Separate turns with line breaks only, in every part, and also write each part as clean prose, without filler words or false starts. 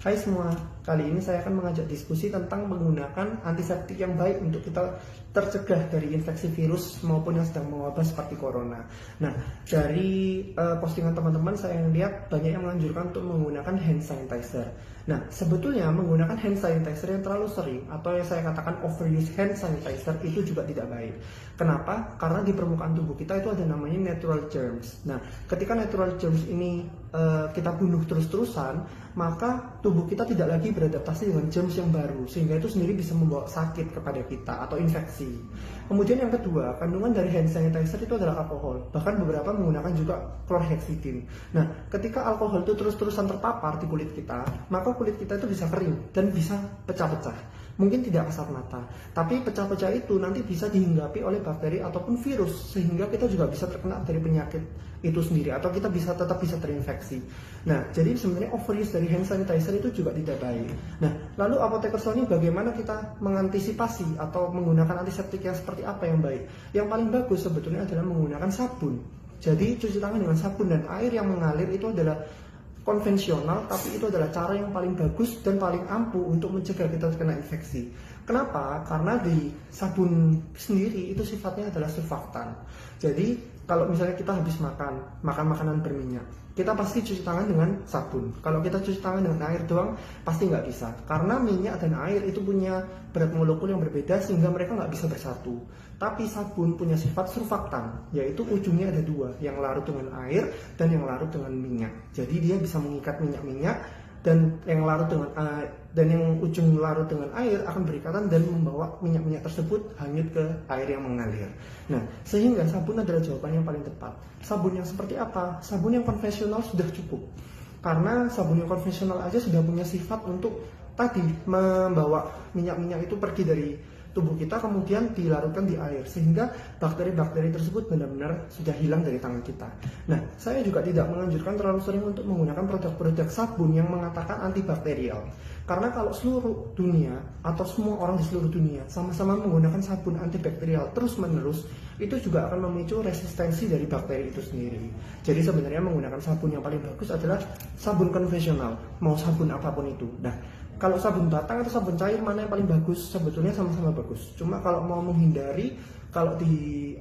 Hai semua, kali ini saya akan mengajak diskusi tentang menggunakan antiseptik yang baik untuk kita tercegah dari infeksi virus maupun yang sedang mewabah seperti corona. Nah, dari postingan teman-teman saya lihat banyak yang menganjurkan untuk menggunakan hand sanitizer. Nah, sebetulnya menggunakan hand sanitizer yang terlalu sering atau yang saya katakan overuse hand sanitizer itu juga tidak baik. Kenapa? Karena di permukaan tubuh kita itu ada namanya natural germs. Nah, ketika natural germs ini kita bunuh terus-terusan, maka tubuh kita tidak lagi beradaptasi dengan germs yang baru, sehingga itu sendiri bisa membawa sakit kepada kita atau infeksi. Kemudian yang kedua, kandungan dari hand sanitizer itu adalah alkohol, bahkan beberapa menggunakan juga chlorhexidine. Nah, ketika alkohol itu terus-terusan terpapar di kulit kita, maka kulit kita itu bisa kering dan bisa pecah-pecah. Mungkin tidak kasat mata, tapi pecah-pecah itu nanti bisa dihinggapi oleh bakteri ataupun virus, sehingga kita juga bisa terkena dari penyakit itu sendiri, atau kita tetap bisa terinfeksi. Nah, jadi sebenarnya overuse dari hand sanitizer itu juga tidak baik. Nah, lalu apoteker Sony bagaimana kita mengantisipasi atau menggunakan antiseptik yang seperti apa yang baik? Yang paling bagus sebetulnya adalah menggunakan sabun. Jadi cuci tangan dengan sabun dan air yang mengalir itu adalah konvensional, tapi itu adalah cara yang paling bagus dan paling ampuh untuk mencegah kita terkena infeksi. Kenapa? Karena di sabun sendiri itu sifatnya adalah surfaktan. Jadi kalau misalnya kita habis makan makanan berminyak, kita pasti cuci tangan dengan sabun. Kalau kita cuci tangan dengan air doang, pasti nggak bisa. Karena minyak dan air itu punya berat molekul yang berbeda, sehingga mereka nggak bisa bersatu. Tapi sabun punya sifat surfaktan, yaitu ujungnya ada dua, yang larut dengan air dan yang larut dengan minyak. Jadi dia bisa mengikat minyak-minyak, dan yang ujung larut dengan air akan berikatan dan membawa minyak-minyak tersebut hanyut ke air yang mengalir. Nah, sehingga sabun adalah jawaban yang paling tepat. Sabun yang seperti apa? Sabun yang konvensional sudah cukup. Karena sabun yang konvensional aja sudah punya sifat untuk tadi membawa minyak-minyak itu pergi dari tubuh kita, kemudian dilarutkan di air, sehingga bakteri-bakteri tersebut benar-benar sudah hilang dari tangan kita. Nah, saya juga tidak menganjurkan terlalu sering untuk menggunakan produk-produk sabun yang mengatakan antibakterial. Karena kalau seluruh dunia atau semua orang di seluruh dunia sama-sama menggunakan sabun antibakterial terus-menerus, itu juga akan memicu resistensi dari bakteri itu sendiri. Jadi sebenarnya menggunakan sabun yang paling bagus adalah sabun konvensional, mau sabun apapun itu. Nah, kalau sabun batang atau sabun cair, mana yang paling bagus? Sebetulnya sama-sama bagus. Cuma kalau mau menghindari, kalau di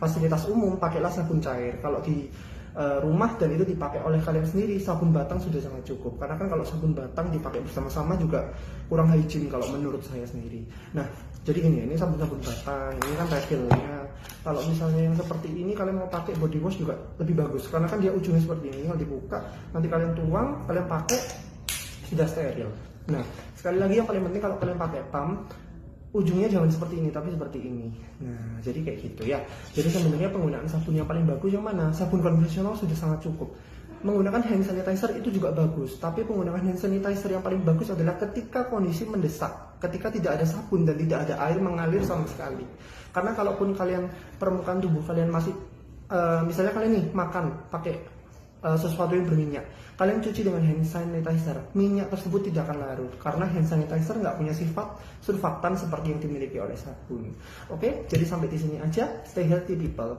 fasilitas umum pakailah sabun cair. Kalau di rumah dan itu dipakai oleh kalian sendiri, sabun batang sudah sangat cukup. Karena kan kalau sabun batang dipakai bersama-sama juga kurang hygiene kalau menurut saya sendiri. Nah, jadi ini sabun-sabun batang, ini kan refillnya. Kalau misalnya yang seperti ini kalian mau pakai body wash juga lebih bagus, karena kan dia ujungnya seperti ini, kalau dibuka nanti kalian tuang, kalian pakai, sudah steril. Nah, sekali lagi yang paling penting kalau kalian pakai pump, ujungnya jangan seperti ini, tapi seperti ini. Nah, jadi kayak gitu ya. Jadi sebenarnya penggunaan sabun yang paling bagus yang mana? Sabun konvensional sudah sangat cukup. Menggunakan hand sanitizer itu juga bagus, tapi penggunaan hand sanitizer yang paling bagus adalah ketika kondisi mendesak, ketika tidak ada sabun dan tidak ada air mengalir sama sekali. Karena kalaupun kalian permukaan tubuh kalian masih misalnya kalian nih makan pakai sesuatu yang berminyak, kalian cuci dengan hand sanitizer, minyak tersebut tidak akan larut karena hand sanitizer nggak punya sifat surfaktan seperti yang dimiliki oleh sabun. Oke, jadi sampai di sini aja. Stay healthy people.